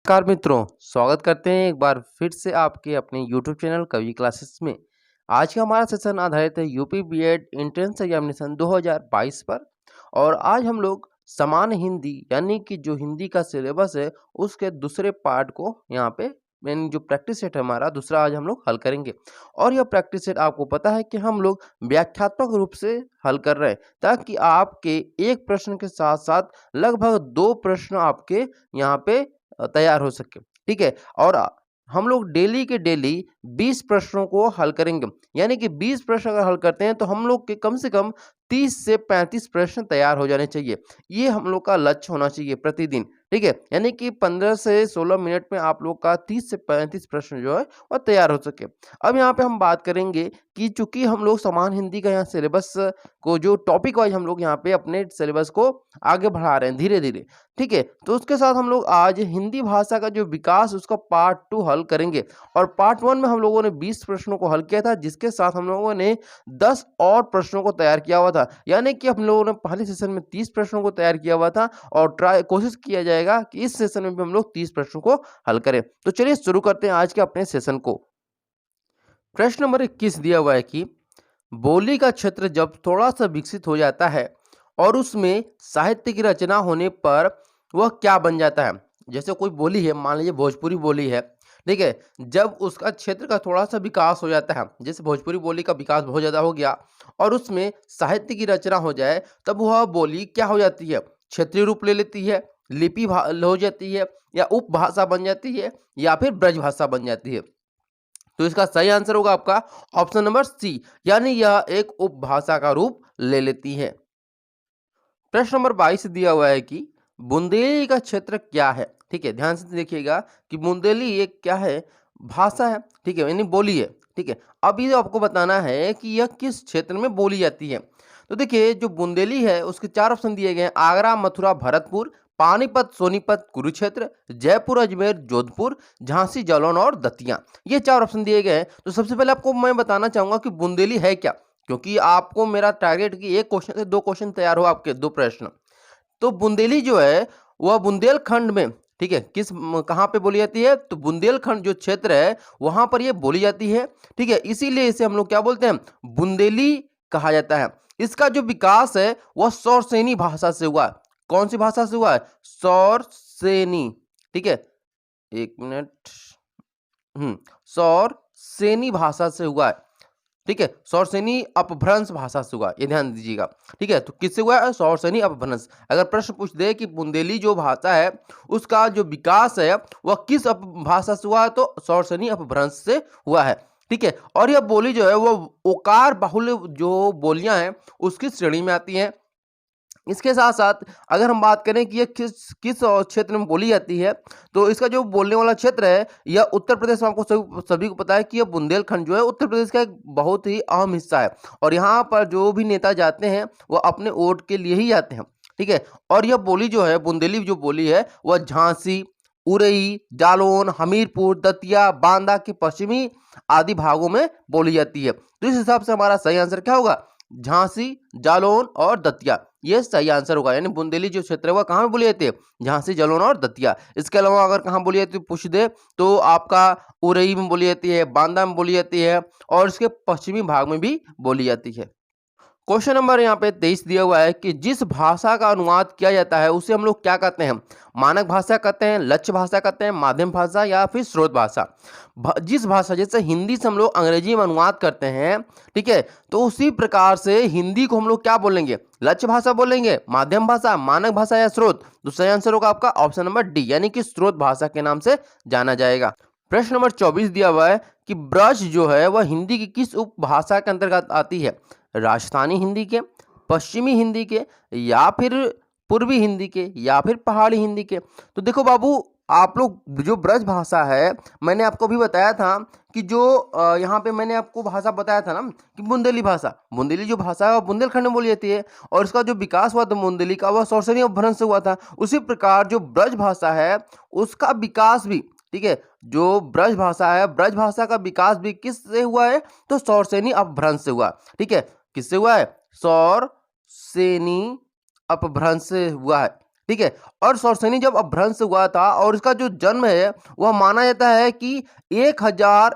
नमस्कार मित्रों, स्वागत करते हैं एक बार फिर से आपके अपने YouTube चैनल कवि क्लासेस में। आज का हमारा सेशन आधारित है यूपी बीएड एंट्रेंस एग्जामिनेशन 2022 पर। और आज हम लोग सामान्य हिंदी यानी कि जो हिंदी का सिलेबस है उसके दूसरे पार्ट को यहाँ पे यानी जो प्रैक्टिस सेट है हमारा दूसरा आज हम लोग हल करेंगे। और यह प्रैक्टिस सेट आपको पता है कि हम लोग व्याख्यात्मक रूप से हल कर रहे हैं ताकि आपके एक प्रश्न के साथ साथ लगभग 2 प्रश्न आपके यहाँ पे तैयार हो सके। ठीक है। और हम लोग डेली के डेली 20 प्रश्नों को हल करेंगे, यानी कि 20 प्रश्न अगर हल करते हैं तो हम लोग के कम से कम 30 से 35 प्रश्न तैयार हो जाने चाहिए। ये हम लोग का लक्ष्य होना चाहिए प्रतिदिन। ठीक है, यानी कि 15 से 16 मिनट में आप लोग का 30 से 35 प्रश्न जो है वह तैयार हो सके। अब यहाँ पे हम बात करेंगे कि चूंकि हम लोग समान हिंदी का यहाँ सिलेबस को जो टॉपिक वाइज हम लोग यहाँ पे अपने सिलेबस को आगे बढ़ा रहे हैं धीरे धीरे। ठीक है, तो उसके साथ हम लोग आज हिंदी भाषा का जो विकास उसका पार्ट 2 हल करेंगे। और पार्ट 1 में हम लोगों ने 20 प्रश्नों को हल किया था, जिसके साथ हम लोगों ने 10 और प्रश्नों को तैयार किया हुआ था, यानी कि हम लोगों ने पहले सेशन में 30 प्रश्नों को तैयार किया हुआ था और कोशिश किया जाएगा कि इस सेशन में भी हम लोग 30 प्रश्नों को हल करें। तो चलिए शुरू करते हैं आज के अपने सेशन को। प्रश्न नंबर 21 दिया हुआ है कि बोली का क्षेत्र जब थोड़ा सा विकसित हो जाता है और उसमें साहित्य की रचना होने पर वह क्या बन जाता है। जैसे कोई बोली है, मान लीजिए भोजपुरी बोली है। ठीक है, जब उसका क्षेत्र का थोड़ा सा विकास हो जाता है, जैसे भोजपुरी बोली का विकास बहुत ज़्यादा हो गया और उसमें साहित्य की रचना हो जाए, तब वह बोली क्या हो जाती है, क्षेत्रीय रूप ले लेती है, लिपि हो जाती है, या उपभाषा बन जाती है, या फिर ब्रज भाषा बन जाती है। तो इसका सही आंसर होगा आपका ऑप्शन नंबर सी, यानी यह एक उपभाषा का रूप ले लेती है। प्रश्न नंबर 22 दिया हुआ है कि बुंदेली का क्षेत्र क्या है। ठीक है, ध्यान से देखिएगा कि बुंदेली एक क्या है, भाषा है। ठीक है, यानी बोली है। ठीक है, अब ये आपको बताना है कि यह किस क्षेत्र में बोली जाती है। तो देखिए जो बुंदेली है उसके 4 ऑप्शन दिए गए हैं: आगरा, मथुरा, भरतपुर, पानीपत, सोनीपत, कुरुक्षेत्र, जयपुर, अजमेर, जोधपुर, झांसी, जालौन और दतिया। ये 4 ऑप्शन दिए गए हैं। तो सबसे पहले आपको मैं बताना चाहूंगा कि बुंदेली है क्या, क्योंकि आपको मेरा टारगेट कि एक क्वेश्चन से 2 क्वेश्चन तैयार हो, आपके 2 प्रश्न। तो बुंदेली जो है वह बुंदेलखंड में, ठीक है, कहाँ पे बोली जाती है, तो बुंदेलखंड जो क्षेत्र है वहां पर ये बोली जाती है। ठीक है, इसीलिए इसे हम लोग क्या बोलते हैं, बुंदेली कहा जाता है। इसका जो विकास है वह सौरसेनी भाषा से हुआ है। कौन सी भाषा से हुआ है, सौरसेनी। ठीक है, एक मिनट, सौरसेनी भाषा से हुआ है। ठीक है, सौरसेनी अपभ्रंश भाषा से हुआ, ये ध्यान दीजिएगा। ठीक है, तो किससे हुआ है, सौरसेनी अपभ्रंश। अगर प्रश्न पूछ दे कि बुंदेली जो भाषा है उसका जो विकास है वह किस भाषा से हुआ है, तो सौरसेनी अपभ्रंश से हुआ है। ठीक है, और यह बोली जो है वो ओकार बाहुल्य जो बोलियां हैं उसकी श्रेणी में आती हैं। इसके साथ साथ अगर हम बात करें कि ये किस किस क्षेत्र में बोली जाती है, तो इसका जो बोलने वाला क्षेत्र है यह उत्तर प्रदेश में, आपको सभी को पता है कि यह बुंदेलखंड जो है उत्तर प्रदेश का एक बहुत ही अहम हिस्सा है। और यहाँ पर जो भी नेता जाते हैं वो अपने वोट के लिए ही जाते हैं। ठीक है, और यह बोली जो है, बुंदेली जो बोली है वह झांसी, उरई, जालौन, हमीरपुर, दतिया, बांदा के पश्चिमी आदि भागों में बोली जाती है। तो इस हिसाब से हमारा सही आंसर क्या होगा, झांसी, जालौन और दतिया, ये सही आंसर होगा। यानी बुंदेली जो क्षेत्र है वह कहाँ पे बोली जाती है, झांसी, जालौन और दतिया। इसके अलावा अगर कहाँ बोली जाती है पूछ दे तो आपका उरई में बोली जाती है, बांदा में बोली जाती है और इसके पश्चिमी भाग में भी बोली जाती है। क्वेश्चन नंबर यहाँ पे 23 दिया हुआ है कि जिस भाषा का अनुवाद किया जाता है उसे हम लोग क्या कहते हैं, मानक भाषा कहते हैं, लक्ष्य भाषा कहते हैं, माध्यम भाषा या फिर स्रोत भाषा। जिस भाषा, जैसे हिंदी से हम लोग अंग्रेजी में अनुवाद करते हैं, ठीक है, तो उसी प्रकार से हिंदी को हम लोग क्या बोलेंगे, लक्ष्य भाषा बोलेंगे, माध्यम भाषा, मानक भाषा या स्रोत। तो सही आंसर होगा आपका ऑप्शन नंबर डी, यानी कि स्रोत भाषा के नाम से जाना जाएगा। प्रश्न नंबर 24 दिया हुआ है कि ब्रज जो है वह हिंदी की किस उपभाषा के अंतर्गत आती है, राजस्थानी हिंदी के, पश्चिमी हिंदी के, या फिर पूर्वी हिंदी के, या फिर पहाड़ी हिंदी के। तो देखो बाबू, आप लोग जो ब्रज भाषा है, मैंने आपको भी बताया था कि जो यहाँ पे मैंने आपको भाषा बताया था ना कि बुंदेली भाषा, बुंदेली जो भाषा है वह बुंदेलखंड में बोली जाती है और इसका जो विकास हुआ था बुंदेली का वह सौरसेनी अपभ्रंश से हुआ था। उसी प्रकार जो ब्रज भाषा है उसका विकास भी, ठीक है, जो ब्रज भाषा है, ब्रज भाषा का विकास भी किससे हुआ है, तो सौरसेनी अपभ्रंश से हुआ। ठीक है, किससे हुआ है, सौरसेनी अपभ्रंश से हुआ है। ठीक है। और शौरसेनी जब अपभ्रंश हुआ था और इसका जो जन्म है वह माना जाता है कि 1000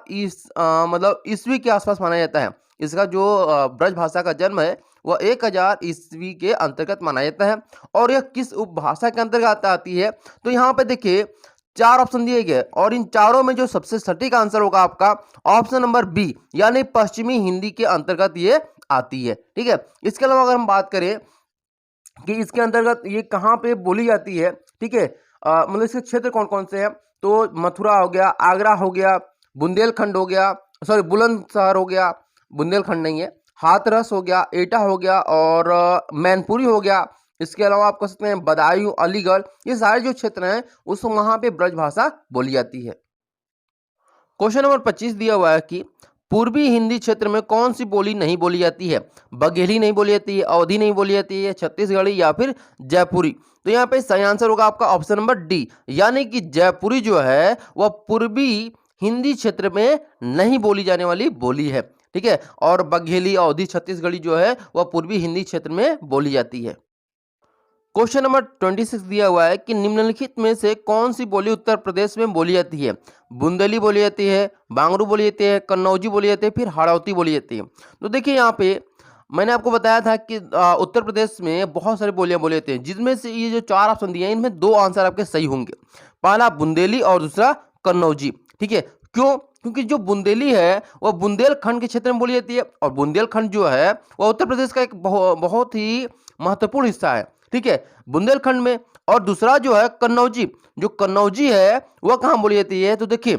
मतलब ईस्वी के आसपास माना जाता है। इसका जो ब्रज भाषा का जन्म है वह 1000 ईस्वी के अंतर्गत माना जाता है। और यह किस उपभाषा के अंतर्गत आती है, तो यहाँ पे देखिए 4 ऑप्शन दिए गए और इन चारों में जो सबसे सटीक आंसर होगा आपका ऑप्शन नंबर बी, यानी पश्चिमी हिंदी के अंतर्गत ये आती है। ठीक है। इसके अलावा अगर हम बात करें कि इसके अंतर्गत ये कहाँ पे बोली जाती है, ठीक है, मतलब इसके क्षेत्र कौन कौन से हैं, तो मथुरा हो गया, आगरा हो गया, बुंदेलखंड हो गया, सॉरी बुलंदशहर हो गया, बुंदेलखंड नहीं है, हाथरस हो गया, एटा हो गया और मैनपुरी हो गया। इसके अलावा आप कह सकते हैं बदायूं, अलीगढ़, ये सारे जो क्षेत्र हैं उस वहाँ पे ब्रजभाषा बोली जाती है। क्वेश्चन नंबर 25 दिया हुआ है कि पूर्वी हिंदी क्षेत्र में कौन सी बोली नहीं बोली जाती है? बघेली नहीं बोली जाती है, अवधी नहीं बोली जाती है, छत्तीसगढ़ी या फिर जयपुरी। तो यहाँ पे सही आंसर होगा आपका ऑप्शन नंबर डी, यानी कि जयपुरी जो है वह पूर्वी हिंदी क्षेत्र में नहीं बोली जाने वाली बोली है। ठीक है। और बघेली, अवधी, छत्तीसगढ़ी जो है वह पूर्वी हिंदी क्षेत्र में बोली जाती है। क्वेश्चन नंबर 26 दिया हुआ है कि निम्नलिखित में से कौन सी बोली उत्तर प्रदेश में बोली जाती है? बुंदेली बोली जाती है, बांगरू बोली जाती है, कन्नौजी बोली जाती है, फिर हाड़ौती बोली जाती है। तो देखिए यहाँ पे मैंने आपको बताया था कि उत्तर प्रदेश में बहुत सारी बोलियां बोली जाती हैं, जिसमें से ये जो 4 ऑप्शन दिए हैं इनमें 2 आंसर आपके सही होंगे। पहला बुंदेली और दूसरा कन्नौजी। ठीक है। क्यों? क्योंकि जो बुंदेली है वह बुंदेलखंड के क्षेत्र में बोली जाती है और बुंदेलखंड जो है वह उत्तर प्रदेश का एक बहुत ही महत्वपूर्ण हिस्सा है। ठीक है, बुंदेलखंड में। और दूसरा जो है कन्नौजी, जो कन्नौजी है वह कहाँ बोली जाती है, तो देखिए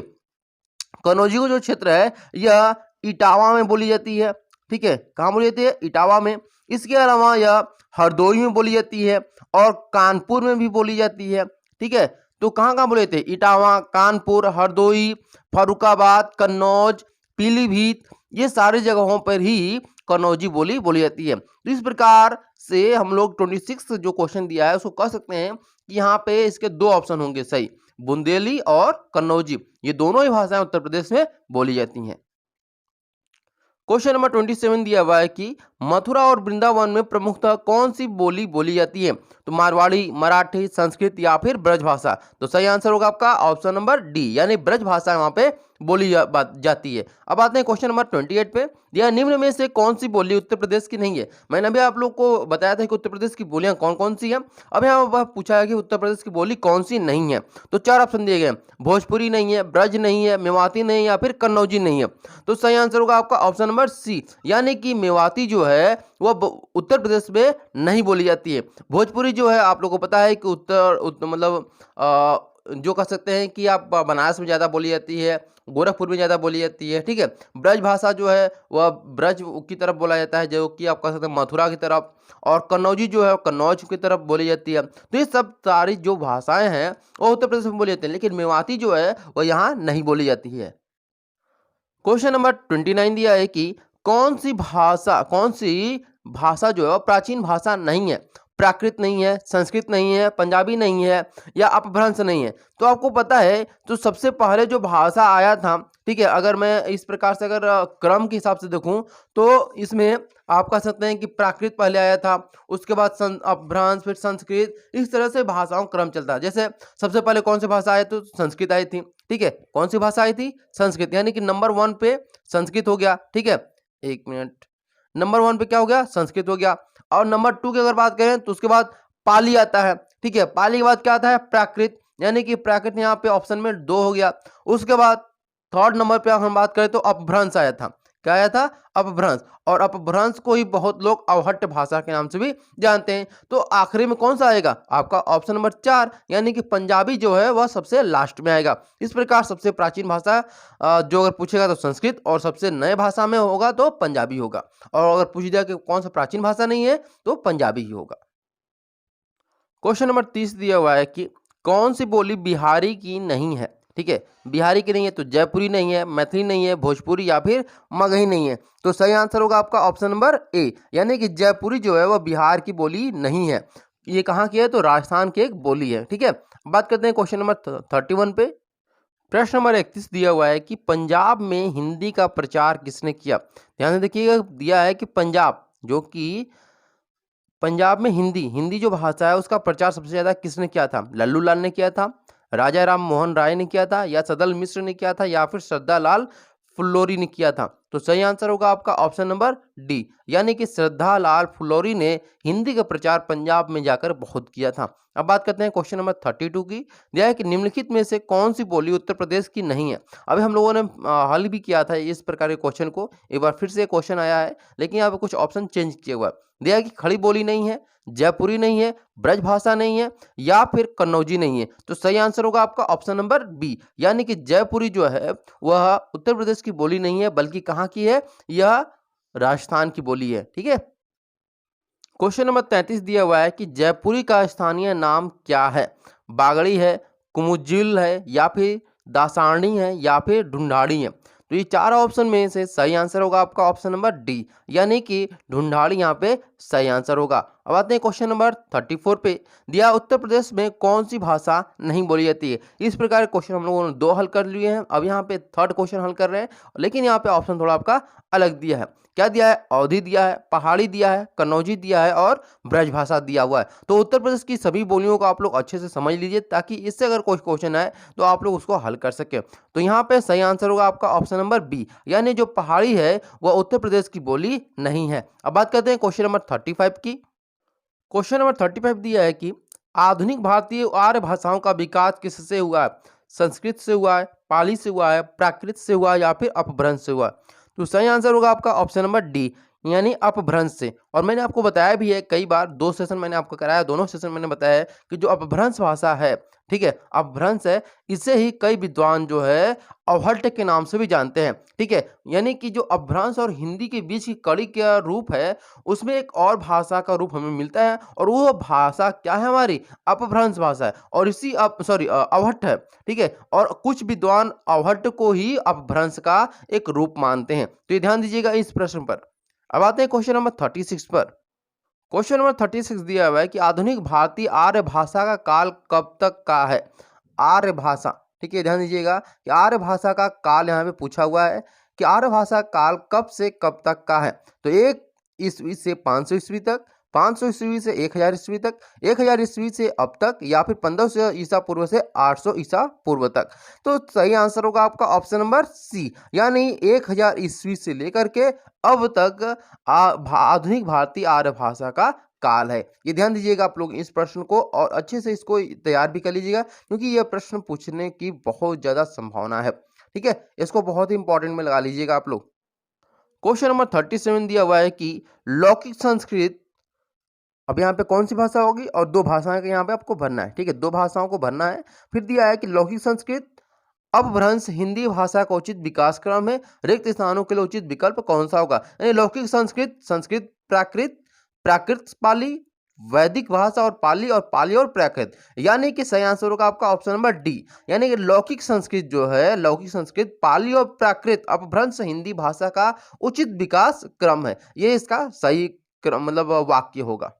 कन्नौजी को जो क्षेत्र है यह इटावा में बोली जाती है। ठीक है, कहाँ बोली जाती है? इटावा में। इसके अलावा यह हरदोई में बोली जाती है और कानपुर में भी बोली जाती है। ठीक है, तो कहाँ कहाँ बोले जाते हैं? इटावा, कानपुर, हरदोई, फर्रुखाबाद, कन्नौज, पीलीभीत, ये सारी जगहों पर ही कन्नौजी बोली बोली जाती है। तो इस प्रकार से हम लोग 26 जो क्वेश्चन दिया है उसको कह सकते हैं कि यहाँ पे इसके 2 ऑप्शन होंगे सही, बुंदेली और कन्नौजी, ये दोनों ही भाषाएं उत्तर प्रदेश में बोली जाती हैं। क्वेश्चन नंबर 27 दिया हुआ है कि मथुरा और वृंदावन में प्रमुखतः कौन सी बोली बोली जाती है? तो मारवाड़ी, मराठी, संस्कृत या फिर ब्रजभाषा। तो सही आंसर होगा आपका ऑप्शन नंबर डी, यानी ब्रजभाषा वहां पे बोली जाती है। अब आते हैं क्वेश्चन नंबर 28 पे। यह निम्न में से कौन सी बोली उत्तर प्रदेश की नहीं है? मैंने अभी आप लोग को बताया था कि उत्तर प्रदेश की बोलियां कौन कौन सी हैं। अब यहाँ पर पूछा है कि उत्तर प्रदेश की बोली कौन सी नहीं है, तो 4 ऑप्शन दिए गए हैं। भोजपुरी नहीं है, ब्रज नहीं है, मेवाती नहीं है या फिर कन्नौजी नहीं है। तो सही आंसर होगा आपका ऑप्शन नंबर सी, यानी कि मेवाती जो है वह उत्तर प्रदेश में नहीं बोली जाती है। भोजपुरी जो है आप लोगों को पता है कि मतलब जो कह सकते हैं कि आप बनारस में ज़्यादा बोली जाती है, गोरखपुर में ज़्यादा बोली जाती है। ठीक है। ब्रज भाषा जो है वह ब्रज की तरफ बोला जाता है, जो कि आप कह सकते हैं मथुरा की तरफ, और कन्नौजी जो है कन्नौज की तरफ बोली जाती है। तो ये सब सारी जो भाषाएं हैं वो उत्तर प्रदेश में बोली जाती हैं, लेकिन मेवाती जो है वह यहाँ नहीं बोली जाती है। क्वेश्चन नंबर 29 दिया है कि कौन सी भाषा जो है वो प्राचीन भाषा नहीं है? प्राकृत नहीं है, संस्कृत नहीं है, पंजाबी नहीं है या अपभ्रंश नहीं है। तो आपको पता है तो सबसे पहले जो भाषा आया था, ठीक है, अगर मैं इस प्रकार से अगर क्रम के हिसाब से देखूं तो इसमें आप कह सकते हैं कि प्राकृत पहले आया था, उसके बाद अपभ्रंश, फिर संस्कृत, इस तरह से भाषाओं क्रम चलता है। जैसे सबसे पहले कौन सी भाषा आई? तो संस्कृत आई थी। ठीक है, कौन सी भाषा आई थी? संस्कृत, यानी कि नंबर 1 पे संस्कृत हो गया। ठीक है, एक मिनट, नंबर 1 पे क्या हो गया? संस्कृत हो गया। और नंबर 2 की अगर बात करें तो उसके बाद पाली आता है। ठीक है, पाली के बाद क्या आता है? प्राकृत, यानी कि प्राकृत यहाँ पे ऑप्शन में 2 हो गया। उसके बाद 3rd नंबर पे हम बात करें तो अपभ्रंश आया था। क्या आया था? अपभ्रंश। और अपभ्रंश को ही बहुत लोग अवहट्ट भाषा के नाम से भी जानते हैं। तो आखिरी में कौन सा आएगा? आपका ऑप्शन नंबर 4, यानी कि पंजाबी जो है वह सबसे लास्ट में आएगा। इस प्रकार सबसे प्राचीन भाषा जो अगर पूछेगा तो संस्कृत, और सबसे नए भाषा में होगा तो पंजाबी होगा। और अगर पूछ दिया कि कौन सा प्राचीन भाषा नहीं है तो पंजाबी ही होगा। क्वेश्चन नंबर 30 दिया हुआ है कि कौन सी बोली बिहारी की नहीं है? ठीक है, बिहारी की नहीं है तो जयपुरी नहीं है, मैथिली नहीं है, भोजपुरी या फिर मगही नहीं है। तो सही आंसर होगा आपका ऑप्शन नंबर ए, यानी कि जयपुरी जो है वह बिहार की बोली नहीं है। ये कहाँ की है? तो राजस्थान की एक बोली है। ठीक है, बात करते हैं क्वेश्चन नंबर 31 पे। प्रश्न नंबर 31 दिया हुआ है कि पंजाब में हिंदी का प्रचार किसने किया? ध्यान से देखिएगा, दिया है कि पंजाब, जो कि पंजाब में हिंदी हिंदी जो भाषा है उसका प्रचार सबसे ज़्यादा किसने किया था? लल्लू लाल ने किया था, राजा राम मोहन राय ने किया था, या सदल मिश्र ने किया था, या फिर श्रद्धा लाल फुल्लोरी ने किया था? तो सही आंसर होगा आपका ऑप्शन नंबर डी, यानी कि श्रद्धा लाल फुल्लोरी ने हिंदी का प्रचार पंजाब में जाकर बहुत किया था। अब बात करते हैं क्वेश्चन नंबर 32 की। दिया है कि निम्नलिखित में से कौन सी बोली उत्तर प्रदेश की नहीं है? अभी हम लोगों ने हल भी किया था इस प्रकार के क्वेश्चन को, एक बार फिर से क्वेश्चन आया है, लेकिन यहाँ पे कुछ ऑप्शन चेंज किया हुआ है। दिया है कि खड़ी बोली नहीं है, जयपुरी नहीं है, ब्रजभाषा नहीं है, या फिर कन्नौजी नहीं है। तो सही आंसर होगा आपका ऑप्शन नंबर बी, यानी कि जयपुरी जो है वह उत्तर प्रदेश की बोली नहीं है, बल्कि कहाँ की है? यह राजस्थान की बोली है। ठीक है। क्वेश्चन नंबर 33 दिया हुआ है कि जयपुरी का स्थानीय नाम क्या है? बागड़ी है, कुमुज्जिल है, या फिर दासानी है, या फिर ढूंढाड़ी है? तो ये चार ऑप्शन में से सही आंसर होगा आपका ऑप्शन नंबर डी, यानी कि ढूंढाड़ी यहाँ पे सही आंसर होगा। अब आते हैं क्वेश्चन नंबर 34 पे। दिया उत्तर प्रदेश में कौन सी भाषा नहीं बोली जाती है? इस प्रकार क्वेश्चन हम लोगों ने दो हल कर लिए हैं, अब यहाँ पे थर्ड क्वेश्चन हल कर रहे हैं, लेकिन यहाँ पे ऑप्शन थोड़ा आपका अलग दिया है। क्या दिया है? अवधी दिया है, पहाड़ी दिया है, कन्नौजी दिया है और ब्रजभाषा दिया हुआ है। तो उत्तर प्रदेश की सभी बोलियों को आप लोग अच्छे से समझ लीजिए, ताकि इससे अगर कोई क्वेश्चन आए तो आप लोग उसको हल कर सके। तो यहाँ पे सही आंसर होगा आपका ऑप्शन नंबर बी, यानी जो पहाड़ी है वह उत्तर प्रदेश की बोली नहीं है। अब बात करते हैं क्वेश्चन नंबर 35 की। क्वेश्चन नंबर 35 दिया है कि आधुनिक भारतीय आर्य भाषाओं का विकास किससे हुआ है? संस्कृत से हुआ है, पाली से हुआ है, प्राकृत से हुआ है, या फिर अपभ्रंश से हुआ है? तो सही आंसर होगा आपका ऑप्शन नंबर डी, यानी अपभ्रंश से। और मैंने आपको बताया भी है कई बार, 2 सेशन मैंने आपको कराया, दोनों सेशन मैंने बताया है कि जो अपभ्रंश भाषा है, ठीक है, अपभ्रंश है, इसे ही कई विद्वान जो है अवहट्ट के नाम से भी जानते हैं। ठीक है, यानी कि जो अपभ्रंश और हिंदी के बीच की कड़ी का रूप है, उसमें एक और भाषा का रूप हमें मिलता है, और वो भाषा क्या है? हमारी अपभ्रंश भाषा है, और इसी अवहट्ट है। ठीक है, और कुछ विद्वान अवहट्ट को ही अपभ्रंश का एक रूप मानते हैं। तो ये ध्यान दीजिएगा इस प्रश्न पर। अब आते हैं क्वेश्चन नंबर 36 पर। क्वेश्चन नंबर 36 दिया हुआ है कि आधुनिक भारतीय आर्य भाषा का काल कब तक का है? आर्य भाषा, ठीक है, ध्यान दीजिएगा कि आर्य भाषा का काल यहाँ पे पूछा हुआ है कि आर्य भाषा काल कब से कब तक का है? तो 1 ईस्वी से 500 ईस्वी तक, 500 ईस्वी से 1000 ईस्वी तक, 1000 ईस्वी से अब तक, या फिर 1500 ईसा पूर्व से 800 ईसा पूर्व तक? तो सही आंसर होगा आपका ऑप्शन नंबर सी, यानी 1000 ईस्वी से लेकर के अब तक आधुनिक भारतीय आर्य भाषा का काल है। ये ध्यान दीजिएगा आप लोग इस प्रश्न को, और अच्छे से इसको तैयार भी कर लीजिएगा, क्योंकि यह प्रश्न पूछने की बहुत ज्यादा संभावना है। ठीक है, इसको बहुत ही इंपॉर्टेंट में लगा लीजिएगा आप लोग। क्वेश्चन नंबर 37 दिया हुआ है कि लौकिक संस्कृत, अब यहाँ पे कौन सी भाषा होगी? और 2 भाषाएं का यहाँ पे आपको भरना है। ठीक है, 2 भाषाओं को भरना है। फिर दिया है कि लौकिक संस्कृत, अपभ्रंश हिंदी भाषा का उचित विकास क्रम है, रिक्त स्थानों के लिए उचित विकल्प कौन सा होगा? यानी लौकिक संस्कृत, संस्कृत प्राकृत, प्राकृत पाली, वैदिक भाषा और पाली और प्राकृत, यानी कि सही आंसर होगा आपका ऑप्शन नंबर डी, यानी कि लौकिक संस्कृत जो है, लौकिक संस्कृत, पाली और प्राकृत, अपभ्रंश हिंदी भाषा का उचित विकास क्रम है। ये इसका सही क्रम मतलब वाक्य होगा।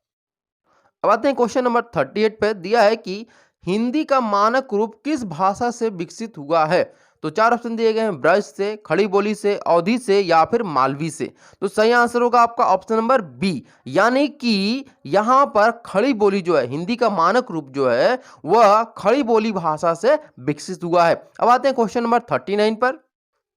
अब आते हैं क्वेश्चन नंबर 38 पे। दिया है कि हिंदी का मानक रूप किस भाषा से विकसित हुआ है? तो 4 ऑप्शन दिए गए हैं, ब्रज से, खड़ी बोली से, अवधी से, या फिर मालवी से? तो सही आंसर होगा आपका ऑप्शन नंबर बी, यानी कि यहाँ पर खड़ी बोली जो है, हिंदी का मानक रूप जो है वह खड़ी बोली भाषा से विकसित हुआ है। अब आते हैं क्वेश्चन नंबर 39 पर।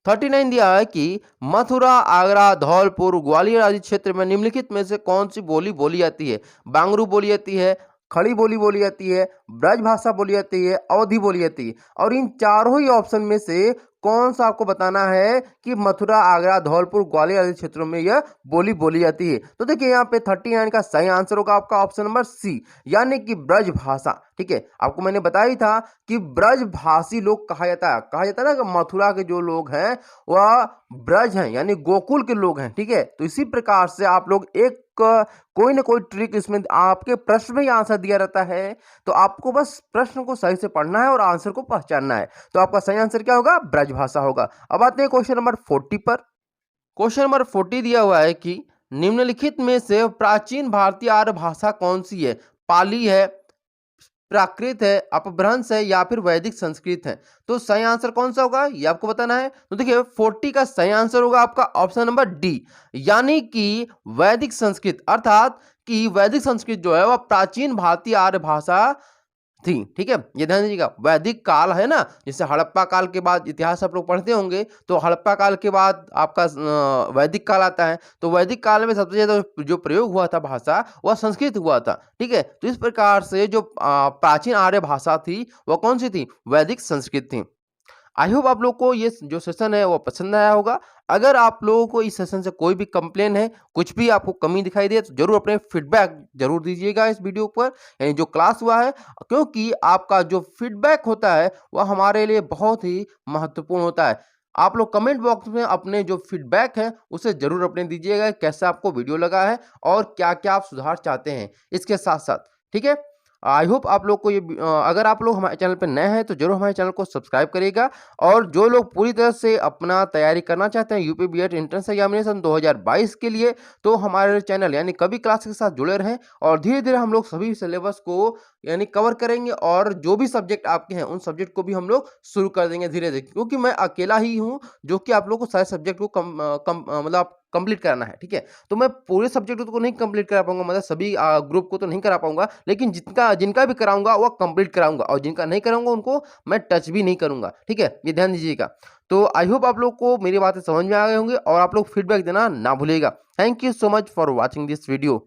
39 दिया है कि मथुरा, आगरा, धौलपुर, ग्वालियर आदि क्षेत्र में निम्नलिखित में से कौन सी बोली बोली जाती है? बांगरू बोली जाती है, खड़ी बोली बोली जाती है, ब्रज भाषा बोली जाती है, अवधी बोली जाती है? और इन चारों ही ऑप्शन में से कौन सा आपको बताना है कि मथुरा, आगरा, धौलपुर, ग्वालियर आदि क्षेत्रों में यह बोली बोली जाती है? तो देखिए यहाँ पे 39 का सही आंसर होगा आपका ऑप्शन नंबर सी, यानी कि ब्रज भाषा। ठीक है, आपको मैंने बताया ही था कि ब्रज भाषी लोग कहा जाता है ना कि मथुरा के जो लोग हैं वह ब्रज हैं, यानी गोकुल के लोग हैं। ठीक है, तो इसी प्रकार से आप लोग एक कोई ना कोई ट्रिक इसमें आपके प्रश्न में ही आंसर दिया रहता है, तो आपको बस प्रश्न को सही से पढ़ना है और आंसर को पहचानना है। तो आपका सही आंसर क्या होगा? ब्रज भाषा होगा। अब आते हैं क्वेश्चन नंबर 40 पर। क्वेश्चन नंबर 40 दिया हुआ है कि निम्नलिखित में से प्राचीन भारतीय आर्य भाषा कौन सी है? पाली है, प्राकृत है, अपभ्रंश है, या फिर वैदिक संस्कृत है? तो सही आंसर कौन सा होगा ये आपको बताना है। तो देखिए 40 का सही आंसर होगा आपका ऑप्शन नंबर डी, यानी कि वैदिक संस्कृत, अर्थात कि वैदिक संस्कृत जो है वह प्राचीन भारतीय आर्य भाषा थी, ठीक है? ये ध्यान दीजिएगा। वैदिक काल है ना, जैसे हड़प्पा काल के बाद इतिहास आप लोग पढ़ते होंगे, तो हड़प्पा काल के बाद आपका वैदिक काल आता है। तो वैदिक काल में सबसे ज़्यादा जो प्रयोग हुआ था भाषा, वह संस्कृत हुआ था, ठीक है? तो इस प्रकार से जो प्राचीन आर्य भाषा थी, वह कौन-सी थी? वैदिक संस्कृत थी। आई होप आप लोग को ये जो सेशन है वो पसंद आया होगा। अगर आप लोगों को इस सेशन से कोई भी कंप्लेन है, कुछ भी आपको कमी दिखाई दे, तो ज़रूर अपने फीडबैक ज़रूर दीजिएगा इस वीडियो पर, यानी जो क्लास हुआ है, क्योंकि आपका जो फीडबैक होता है, वह हमारे लिए बहुत ही महत्वपूर्ण होता है। आप लोग कमेंट बॉक्स में अपने जो फीडबैक है, उसे ज़रूर अपने दीजिएगा, कैसा आपको वीडियो लगा है और क्या-क्या आप सुधार चाहते हैं इसके साथ-साथ, ठीक है? आई होप आप लोग को ये अगर आप लोग हमारे चैनल पे नए हैं तो जरूर हमारे चैनल को सब्सक्राइब करिएगा, और जो लोग पूरी तरह से अपना तैयारी करना चाहते हैं यूपी बीएड एंट्रेंस एग्जामिनेशन 2022 के लिए, तो हमारे चैनल यानी कवि क्लास के साथ जुड़े रहें, और धीरे-धीरे हम लोग सभी सिलेबस को यानी कवर करेंगे, और जो भी सब्जेक्ट आपके हैं उन सब्जेक्ट को भी हम लोग शुरू कर देंगे धीरे-धीरे, क्योंकि मैं अकेला ही हूँ जो कि आप लोग को सारे सब्जेक्ट को मतलब कंप्लीट कराना है, ठीक है? तो मैं पूरे सब्जेक्ट को नहीं कंप्लीट करा पाऊँगा, मतलब सभी ग्रुप को तो नहीं करा पाऊँगा, लेकिन जिनका जिनका भी कराऊँगा वह कंप्लीट कराऊँगा, और जिनका नहीं कराऊँगा उनको मैं टच भी नहीं करूँगा, ठीक है? ये ध्यान दीजिएगा। तो आई होप आप लोग को मेरी बातें समझ में आ गए होंगे, और आप लोग फीडबैक देना ना भूलिएगा। Thank you so much for watching this video.